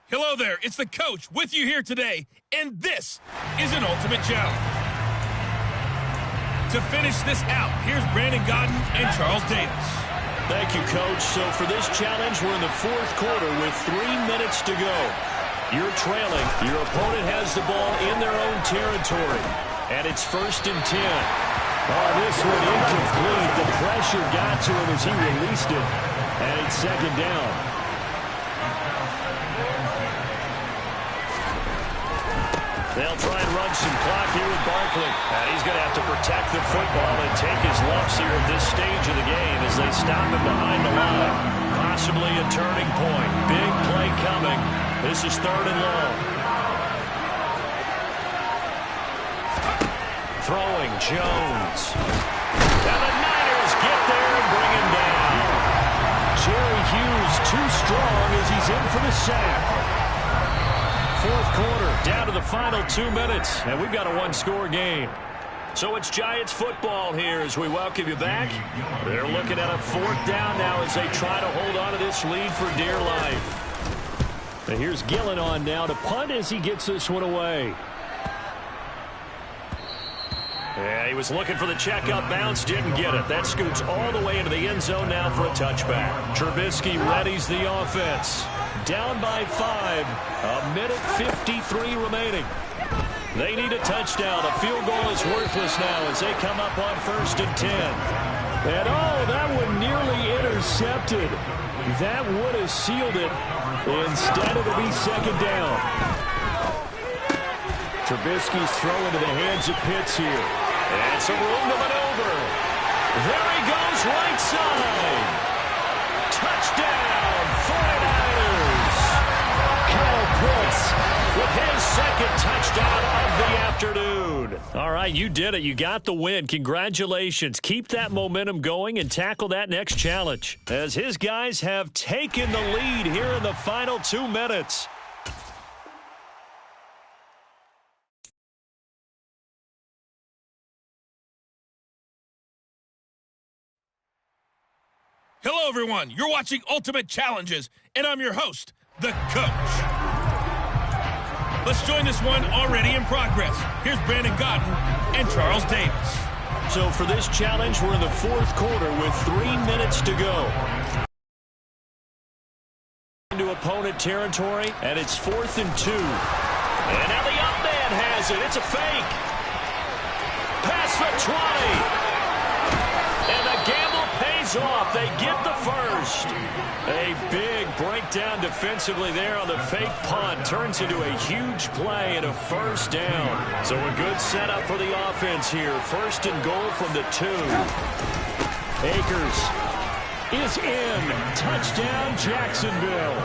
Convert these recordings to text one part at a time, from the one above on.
Hello there, it's the coach with you here today, and this is an ultimate challenge. To finish this out, here's Brandon Godden and Charles Davis. Thank you, Coach. So for this challenge, we're in the fourth quarter with 3 minutes to go. You're trailing. Your opponent has the ball in their own territory, and it's 1st and 10. Oh, this one incomplete. The pressure got to him as he released it, and it's 2nd down. They'll try and run some clock here with Barkley. And he's going to have to protect the football and take his lumps here at this stage of the game as they stop him behind the line. Possibly a turning point. Big play coming. This is 3rd and long. Throwing Jones. And the Niners get there and bring him down. Jerry Hughes too strong as he's in for the sack. 4th quarter, down to the final 2 minutes, and we've got a one-score game. So it's Giants football here as we welcome you back. They're looking at a 4th down now as they try to hold on to this lead for dear life. And here's Gillen on now to punt as he gets this one away. Yeah, he was looking for the check-up bounce, didn't get it. That scoots all the way into the end zone now for a touchback. Trubisky readies the offense. Down by 5. 1:53 remaining. They need a touchdown. A field goal is worthless now as they come up on 1st and 10. And oh, that one nearly intercepted. That would have sealed it. Instead, it'll be 2nd down. Trubisky's throw into the hands of Pitts here. And some room to maneuver. There he goes, right side. Touchdown, 49ers. Kyle Pitts with his 2nd touchdown of the afternoon. All right, you did it. You got the win. Congratulations. Keep that momentum going and tackle that next challenge as his guys have taken the lead here in the final 2 minutes. Hello, everyone. You're watching Ultimate Challenges, and I'm your host, the Coach. Let's join this one already in progress. Here's Brandon Godden and Charles Davis. So for this challenge, we're in the 4th quarter with 3 minutes to go. Into opponent territory, and it's 4th and 2. And now the up man has it. It's a fake. Pass for 20. And the gamble pays off. They get the first. A big breakdown defensively there on the fake punt. Turns into a huge play and a 1st down. So a good setup for the offense here. 1st and goal from the 2. Akers is in. Touchdown, Jacksonville.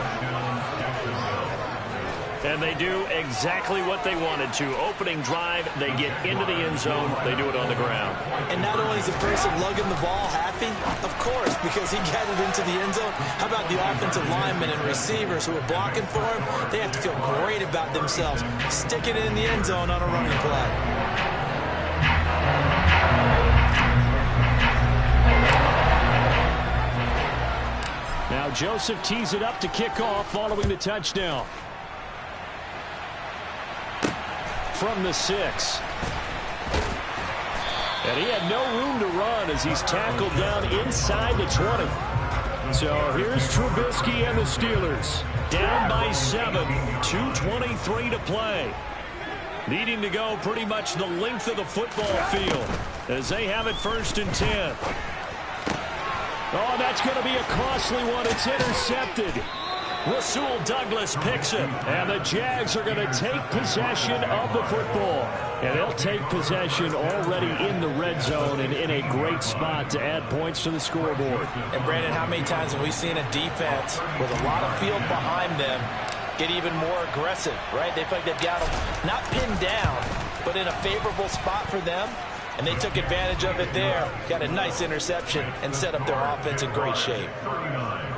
And they do exactly what they wanted to. Opening drive, they get into the end zone. They do it on the ground. And not only is the person lugging the ball happy, of course, because he got it into the end zone. How about the offensive linemen and receivers who are blocking for him? They have to feel great about themselves. Sticking it in the end zone on a running play. Now Joseph tees it up to kick off following the touchdown. From the 6. And he had no room to run as he's tackled down inside the 20. So here's Trubisky and the Steelers. Down by 7. 2:23 to play. Needing to go pretty much the length of the football field as they have it 1st and 10. Oh, that's going to be a costly one. It's intercepted. Rasul Douglas picks it, and the Jags are going to take possession of the football. And they'll take possession already in the red zone and in a great spot to add points to the scoreboard. And, Brandon, how many times have we seen a defense with a lot of field behind them get even more aggressive, right? They feel like they've got them not pinned down, but in a favorable spot for them. And they took advantage of it there. Got a nice interception and set up their offense in great shape.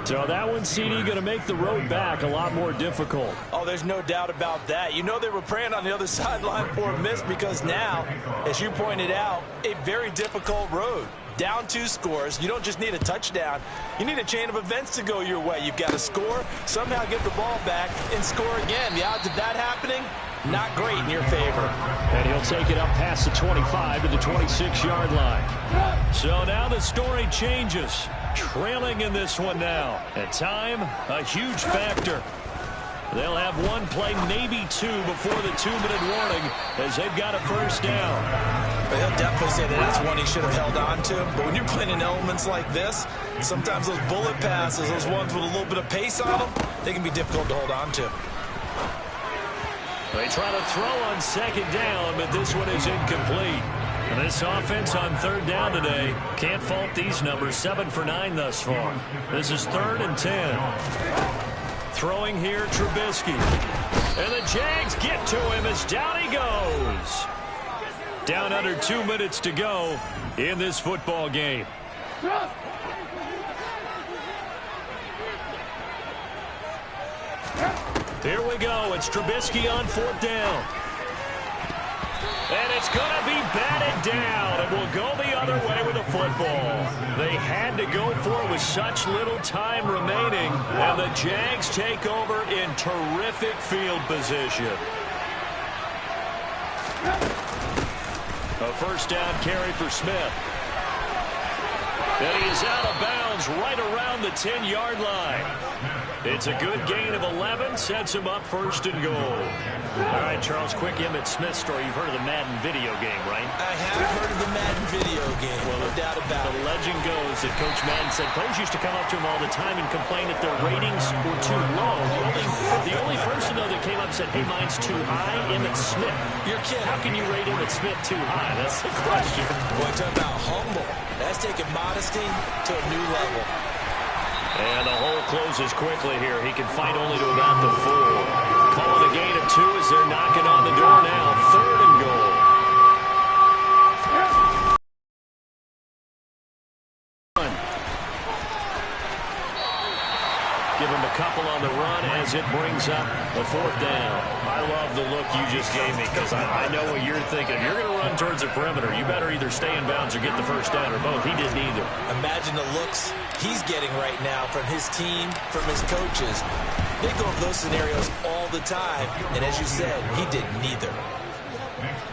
So that one, CD, going to make the road back a lot more difficult. Oh, there's no doubt about that. You know they were praying on the other sideline for a miss because now, as you pointed out, a very difficult road. down 2 scores. You don't just need a touchdown. You need a chain of events to go your way. You've got to score, somehow get the ball back, and score again. The odds of that happening, not great in your favor. And he'll take it up past the 25 to the 26-yard line. So now the story changes. Trailing in this one now. At time, a huge factor. They'll have one play, maybe 2, before the 2-minute warning as they've got a first down. But he'll definitely say that that's one he should have held on to. But when you're playing in elements like this, sometimes those bullet passes, those ones with a little bit of pace on them, they can be difficult to hold on to. They try to throw on 2nd down, but this one is incomplete. And this offense on 3rd down today, can't fault these numbers. 7 for 9 thus far. This is 3rd and 10. Throwing here, Trubisky. And the Jags get to him as down he goes. Down under 2 minutes to go in this football game. Here we go. It's Trubisky on 4th down. And it's going to be batted down, and will go the other way with the football. They had to go for it with such little time remaining, and the Jags take over in terrific field position. A first down carry for Smith. And he is out of bounds right around the 10-yard line. It's a good gain of 11, sets him up 1st and goal. All right, Charles, quick Emmitt Smith story. You've heard of the Madden video game, right? I have heard of the Madden video game, well, no doubt about it. The legend goes that Coach Madden said players used to come up to him all the time and complain that their ratings were too low. The only person, though, that came up and said, hey, mine's too high, Emmitt Smith. You're kidding. How can you rate Emmitt Smith too high? That's the question. Boy, talk about humble. That's taking modesty to a new level. And the hole closes quickly here. He can fight only to about the 4. Calling a gain of 2 as they're knocking on the door now. 3rd and goal. Give him a couple on the run as it brings up a 4th down. I love the look you just gave me because I know what you're thinking. If you're going to run towards the perimeter, you better either stay in bounds or get the first down or both. He did neither. Imagine the looks he's getting right now from his team, from his coaches. They go over those scenarios all the time, and as you said, he did neither.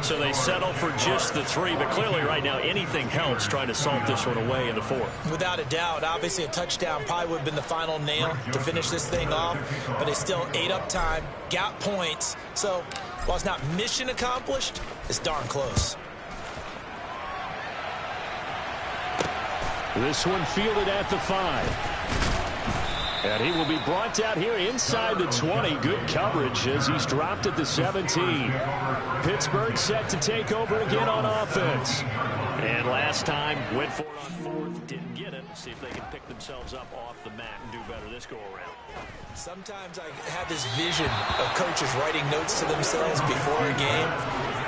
So they settle for just the 3, but clearly right now anything helps trying to salt this one away in the 4th. Without a doubt, obviously a touchdown probably would have been the final nail to finish this thing off, but they still ate up time, got points. So while it's not mission accomplished, it's darn close. This one fielded at the 5. And he will be brought down here inside the 20. Good coverage as he's dropped at the 17. Pittsburgh set to take over again on offense. And last time, went for it on 4th. Didn't get it. See if they can pick themselves up off the mat and do better this go-around. Sometimes I have this vision of coaches writing notes to themselves before a game,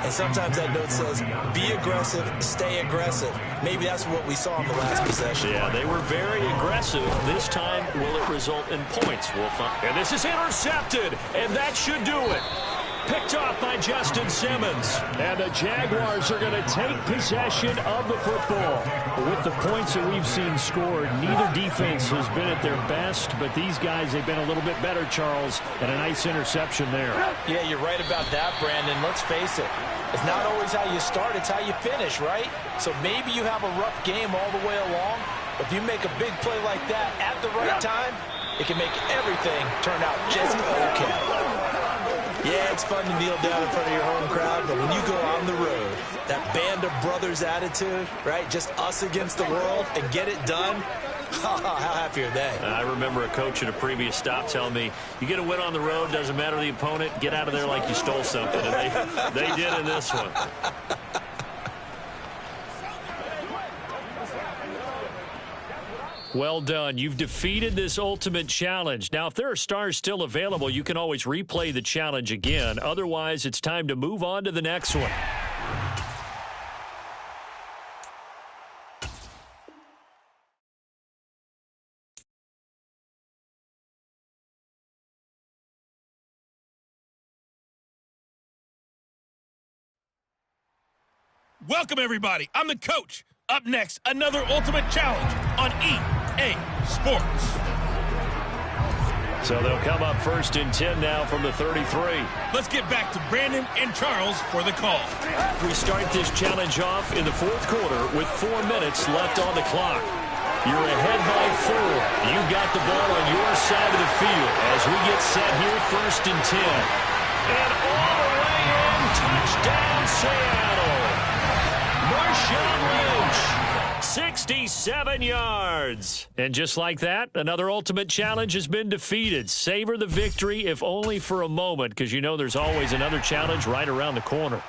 and sometimes that note says, be aggressive, stay aggressive. Maybe that's what we saw in the last possession. Yeah, they were very aggressive. This time, will it result in points? We'll find. And this is intercepted, and that should do it. Picked off by Justin Simmons. And the Jaguars are going to take possession of the football. With the points that we've seen scored, neither defense has been at their best, but these guys, they've been a little bit better, Charles, and a nice interception there. Yeah, you're right about that, Brandon. Let's face it. It's not always how you start, it's how you finish, right? So maybe you have a rough game all the way along, but if you make a big play like that at the right time, it can make everything turn out just okay. Yeah, it's fun to kneel down in front of your home crowd, but when you go on the road, that band of brothers attitude, right, just us against the world, and get it done, how happy are they? I remember a coach at a previous stop telling me, you get a win on the road, doesn't matter the opponent, get out of there like you stole something, and they did in this one. Well done. You've defeated this ultimate challenge. Now, if there are stars still available, you can always replay the challenge again. Otherwise, it's time to move on to the next one. Welcome, everybody. I'm the coach. Up next, another Ultimate Challenge on EA Sports. So they'll come up first and 10 now from the 33. Let's get back to Brandon and Charles for the call. We start this challenge off in the fourth quarter with 4 minutes left on the clock. You're ahead by 4. You've got the ball on your side of the field as we get set here first and 10. And all the way in, touchdown Seattle. Marshawn Lynch, 67 yards. And just like that, another Ultimate Challenge has been defeated. Savor the victory, if only for a moment, because you know there's always another challenge right around the corner.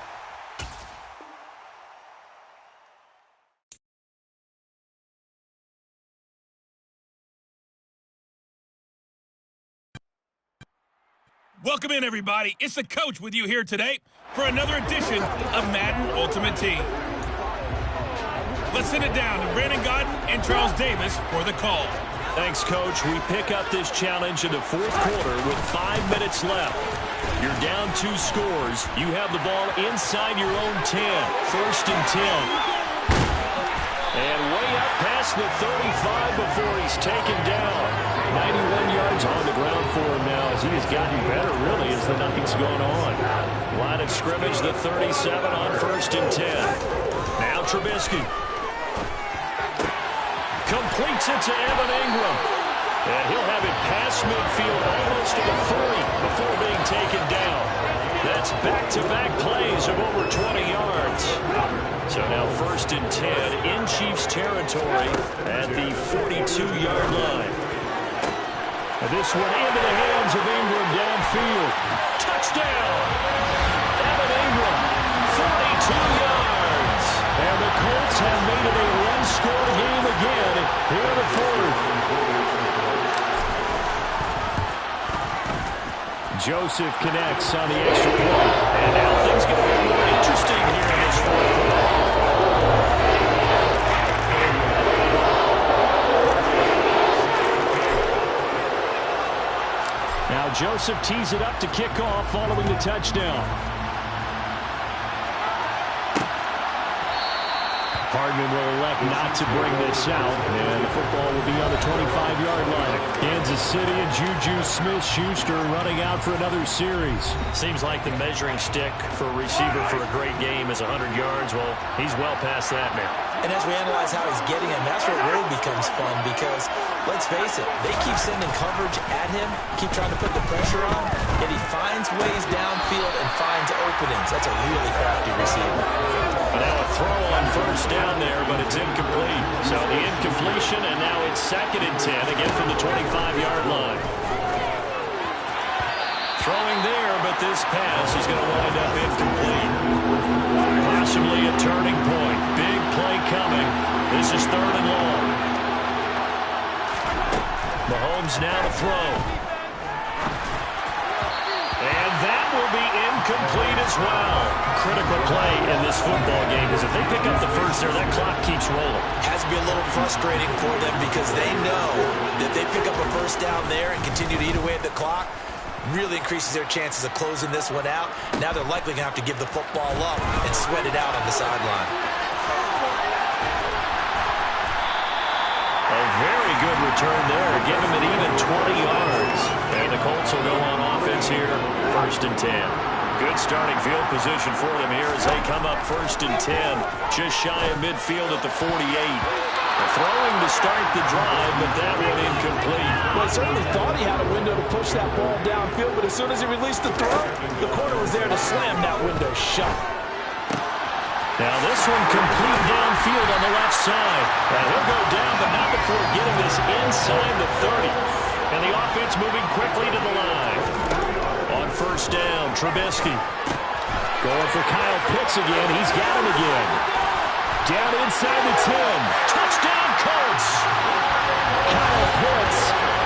Welcome in, everybody. It's the coach with you here today for another edition of Madden Ultimate Team. Let's send it down to Brandon Godden and Charles Davis for the call. Thanks, Coach. We pick up this challenge in the fourth quarter with 5 minutes left. You're down 2 scores. You have the ball inside your own 10. First and 10. And way up past the 35 before he's taken down. 91 yards on the ground for him now as he has gotten better, really, as the night's gone on. Line of scrimmage, the 37 on first and 10. Now Trubisky. Completes it to Evan Ingram. And he'll have it past midfield almost to the 30 before being taken down. That's back-to-back plays of over 20 yards. So now first and 10 in Chiefs territory at the 42-yard line. And this one into the hands of Ingram downfield. Touchdown! Evan Ingram, 42 yards. And the Colts have made it a one-score game again here in the fourth. Joseph connects on the extra point. And now things get a little more interesting here in this fourth quarter. Now Joseph tees it up to kick off following the touchdown. Hardman will elect not to bring this out, and the football will be on the 25-yard line. Kansas City and Juju Smith-Schuster running out for another series. Seems like the measuring stick for a receiver for a great game is 100 yards. Well, he's well past that now. And as we analyze how he's getting him, that's where it really becomes fun because, let's face it, they keep sending coverage at him, keep trying to put the pressure on, and he finds ways downfield and finds openings. That's a really crafty receiver. Now a throw on first down there, but it's incomplete. So the incompletion, and now it's second and 10, again from the 25-yard line. Throwing there, but this pass is going to wind up incomplete. Possibly a turning point. Big play coming. This is third and long. Mahomes now to throw. And that will be incomplete as well. Critical play in this football game because if they pick up the first there, that clock keeps rolling. Has to be a little frustrating for them because they know that they pick up a first down there and continue to eat away at the clock. Really increases their chances of closing this one out. Now they're likely going to have to give the football up and sweat it out on the sideline. A very good return there. Give him an even 20 yards. And the Colts will go on offense here, first and 10. Good starting field position for them here as they come up first and 10. Just shy of midfield at the 48. Throwing to start the drive, but that one incomplete. Well, he certainly thought he had a window to push that ball downfield, but as soon as he released the throw, the corner was there to slam that window shut. Now this one complete downfield on the left side. And he'll go down, but not before getting this inside the 30. And the offense moving quickly to the line. On first down, Trubisky. Going for Kyle Pitts again. He's got him again. Down inside the 10. Touchdown, Colts. Kyle Pitts,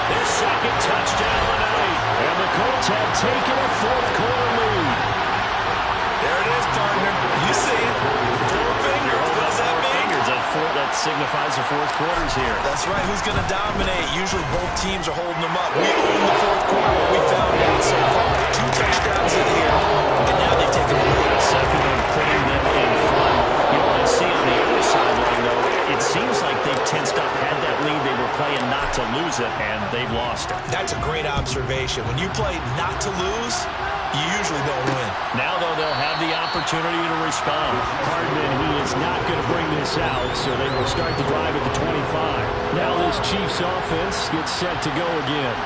their second touchdown of the night. And the Colts have taken a fourth quarter lead. There it is, partner. You see it. 4 fingers. What does that mean? That signifies the fourth quarter's here. That's right. Who's going to dominate? Usually both teams are holding them up. We own the fourth quarter. We found out so far. 2 touchdowns in here, and now they've taken the lead. Second one putting them in front. You want to see on the other sideline, though, seems like they've tensed up, had that lead. They were playing not to lose it, and they've lost it. That's a great observation. When you play not to lose, you usually don't win. Now, though, they'll have the opportunity to respond. Hardman, he is not going to bring this out, so they will start the drive at the 25. Now this Chiefs offense gets set to go again.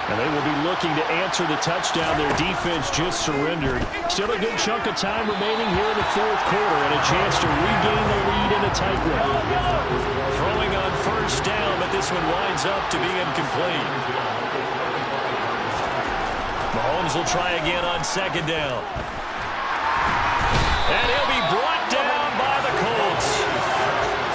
And they will be looking to answer the touchdown their defense just surrendered. Still a good chunk of time remaining here in the fourth quarter and a chance to regain the lead in a tight one. Throwing on first down, but this one winds up to be incomplete. Mahomes will try again on second down. And he'll be brought down by the Colts.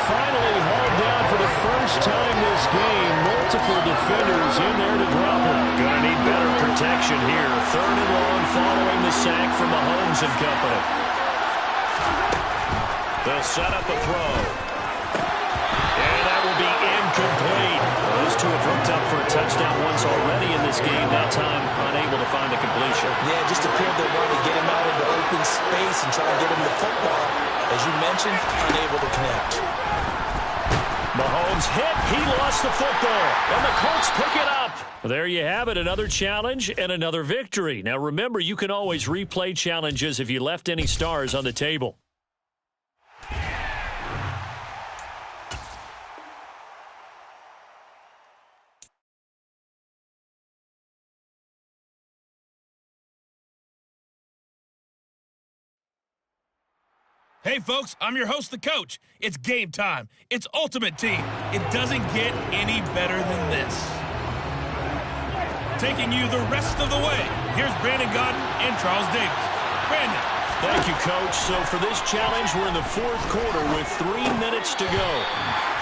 Finally hauled down for the first time this game. Multiple defenders in there to drop him. Gonna need better protection here. Third and long following the sack from Mahomes and company. They'll set up a throw. And that will be incomplete. Well, those two have hooked up for a touchdown once already in this game. That time unable to find the completion. Yeah, it just appeared they wanted to get him out into open space and try to get him the football. As you mentioned, unable to connect. Mahomes hit. He lost the football. And the Colts pick it up. There you have it. Another challenge and another victory. Now, remember, you can always replay challenges if you left any stars on the table. Hey, folks, I'm your host, the coach. It's game time. It's Ultimate Team. It doesn't get any better than this. Taking you the rest of the way, here's Brandon Godden and Charles Davis. Brandon. Thank you, Coach. So for this challenge, we're in the fourth quarter with 3 minutes to go.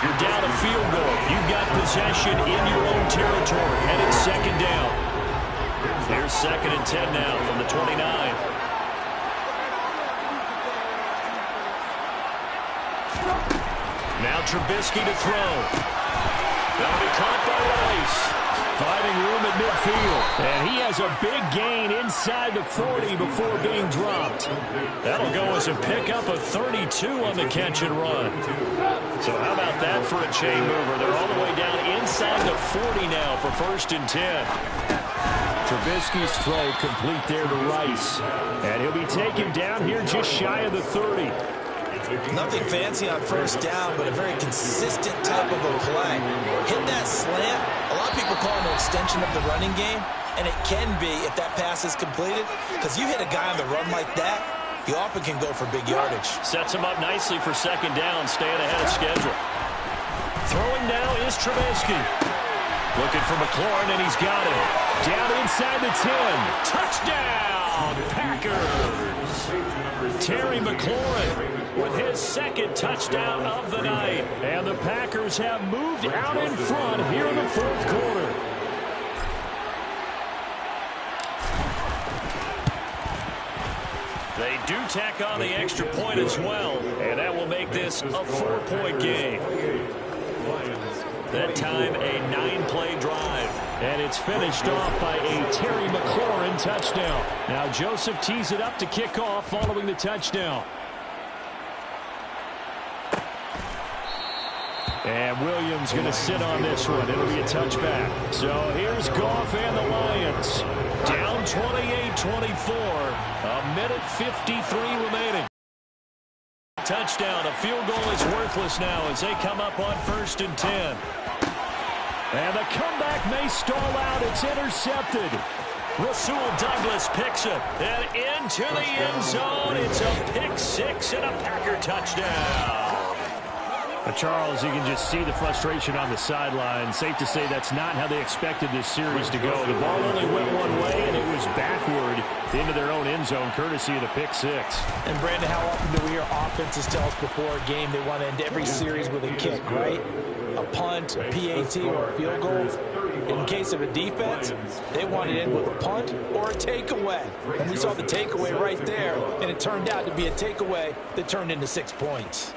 You're down a field goal. You've got possession in your own territory, and it's second down. Here's 2nd and 10 now from the 29. Now Trubisky to throw. That'll be caught by Rice. Finding room at midfield. And he has a big gain inside the 40 before being dropped. That'll go as a pickup of 32 on the catch and run. So how about that for a chain mover? They're all the way down inside the 40 now for 1st and 10. Trubisky's throw complete there to Rice. And he'll be taken down here just shy of the 30. Nothing fancy on first down, but a very consistent type of a play. Hit that slant. A lot of people call it an extension of the running game, and it can be if that pass is completed, because you hit a guy on the run like that, he often can go for big yardage. Sets him up nicely for second down, staying ahead of schedule. Throwing now is Trubisky. Looking for McLaurin, and he's got him. Down inside the 10. Touchdown, Packers! Terry McLaurin with his 2nd touchdown of the night. And the Packers have moved out in front here in the fourth quarter. They do tack on the extra point as well, and that will make this a 4-point game. That time, a 9-play drive. And it's finished off by a Terry McLaurin touchdown. Now Joseph tees it up to kick off following the touchdown. And Williams going to sit on this one. It'll be a touchback. So here's Goff and the Lions. Down 28-24. A minute 53 remaining. Touchdown. A field goal is worthless now as they come up on 1st and 10. And the comeback may stall out. It's intercepted. Rasul Douglas picks it. And into the end zone. It's a pick 6 and a Packer touchdown. Charles, you can just see the frustration on the sideline. Safe to say that's not how they expected this series to go. The ball only went one way, and it was backward into their own end zone, courtesy of the pick 6. And, Brandon, how often do we hear offenses tell us before a game they want to end every series with a kick, right? A punt, a PAT, or a field goal. In case of a defense, they want to end with a punt or a takeaway. And we saw the takeaway right there, and it turned out to be a takeaway that turned into 6 points.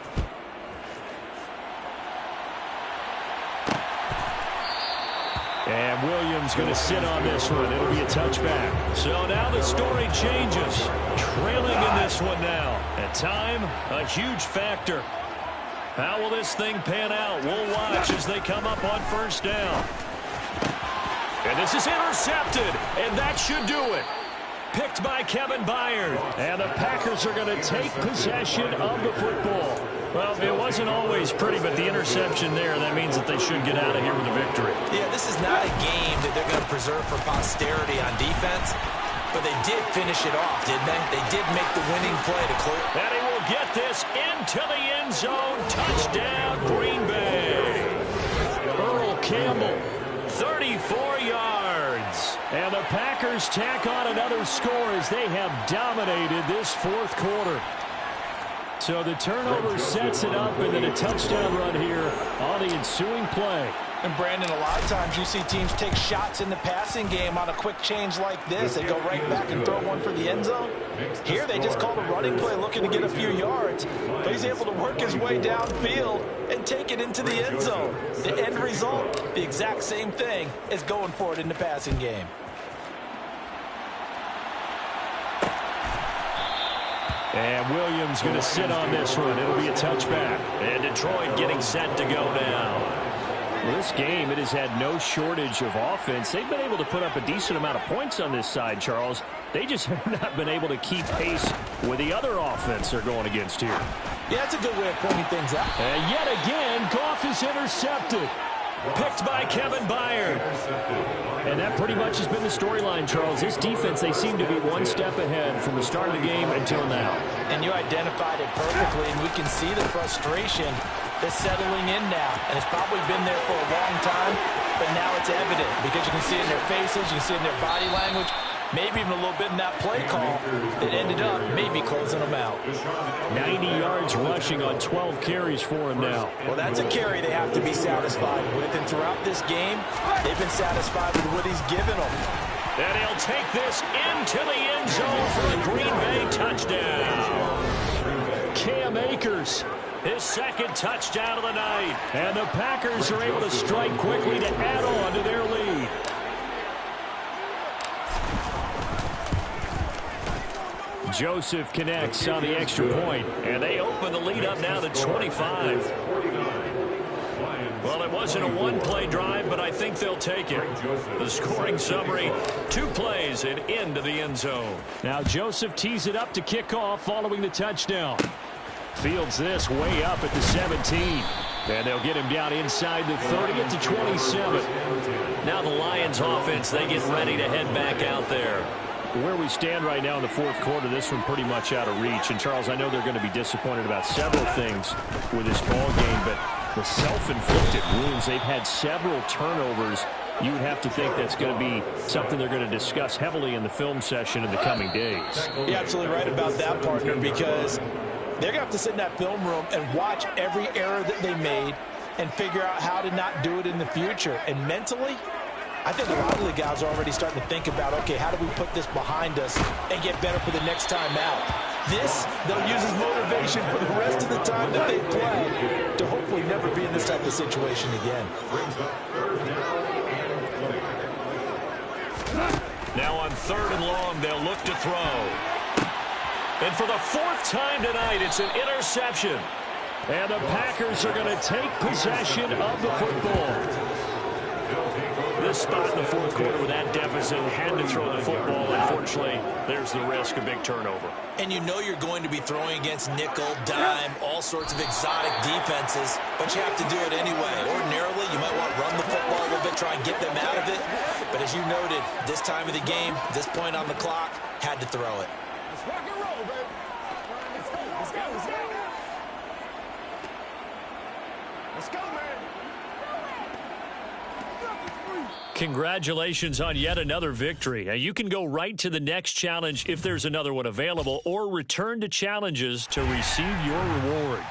And Williams going to sit on this one. It'll be a touchback. So now the story changes. Trailing in this one now. At time, a huge factor. How will this thing pan out? We'll watch as they come up on first down. And this is intercepted, and that should do it. Picked by Kevin Byard. And the Packers are going to take possession of the football. Well, it wasn't always pretty, but the interception there, that means that they should get out of here with a victory. Yeah, this is not a game that they're going to preserve for posterity on defense, but they did finish it off, didn't they? They did make the winning play to clear. And he will get this into the end zone. Touchdown, Green Bay. Earl Campbell, 34 yards. And the Packers tack on another score as they have dominated this fourth quarter. So the turnover sets it up, and then a touchdown run here on the ensuing play. And, Brandon, a lot of times you see teams take shots in the passing game on a quick change like this. They go right back and throw one for the end zone. Here they just called a running play looking to get a few yards. But he's able to work his way downfield and take it into the end zone. The end result, the exact same thing as going for it in the passing game. And Williams going to sit on this one. It'll be a touchback. And Detroit getting set to go now. Well, this game, it has had no shortage of offense. They've been able to put up a decent amount of points on this side, Charles. They just have not been able to keep pace with the other offense they're going against here. Yeah, that's a good way of pointing things out. And yet again, Goff is intercepted. Picked by Kevin Byard. And that pretty much has been the storyline, Charles. This defense, they seem to be one step ahead from the start of the game until now. And you identified it perfectly, and we can see the frustration that's settling in now. And it's probably been there for a long time, but now it's evident because you can see it in their faces, you can see it in their body language, maybe even a little bit in that play call that ended up maybe closing them out. 90 yards rushing on 12 carries for him now. Well, that's a carry they have to be satisfied with. And throughout this game, they've been satisfied with what he's given them. And he'll take this into the end zone for a Green Bay touchdown. Cam Akers, his second touchdown of the night. And the Packers are able to strike quickly to add on to their lead. Joseph connects on the extra point, and they open the lead up now to 25. Well, it wasn't a one-play drive, but I think they'll take it. The scoring summary, 2 plays and into the end zone. Now Joseph tees it up to kick off following the touchdown. Fields this way up at the 17. And they'll get him down inside the 30 at the 27. Now the Lions offense, they get ready to head back out there. Where we stand right now in the fourth quarter, this one pretty much out of reach. And, Charles, I know they're going to be disappointed about several things with this ball game, but the self-inflicted wounds, they've had several turnovers. You would have to think that's going to be something they're going to discuss heavily in the film session in the coming days. You're absolutely right about that, partner, because they're going to have to sit in that film room and watch every error that they made and figure out how to not do it in the future. And mentally, I think a lot of the guys are already starting to think about, okay, how do we put this behind us and get better for the next time out? This, they'll use as motivation for the rest of the time that they play to hopefully never be in this type of situation again. Now on 3rd and long, they'll look to throw. And for the 4th time tonight, it's an interception. And the Packers are going to take possession of the football. This spot in the fourth quarter with that deficit, had to throw the football. Unfortunately, there's the risk of big turnover. And you know you're going to be throwing against nickel, dime, all sorts of exotic defenses, but you have to do it anyway. Ordinarily, you might want to run the football a little bit, try and get them out of it. But as you noted, this time of the game, this point on the clock, had to throw it. Let's rock and roll, baby. Let's go, let's go, let's go. Let's go, man. Congratulations on yet another victory. Now, you can go right to the next challenge if there's another one available, or return to challenges to receive your reward.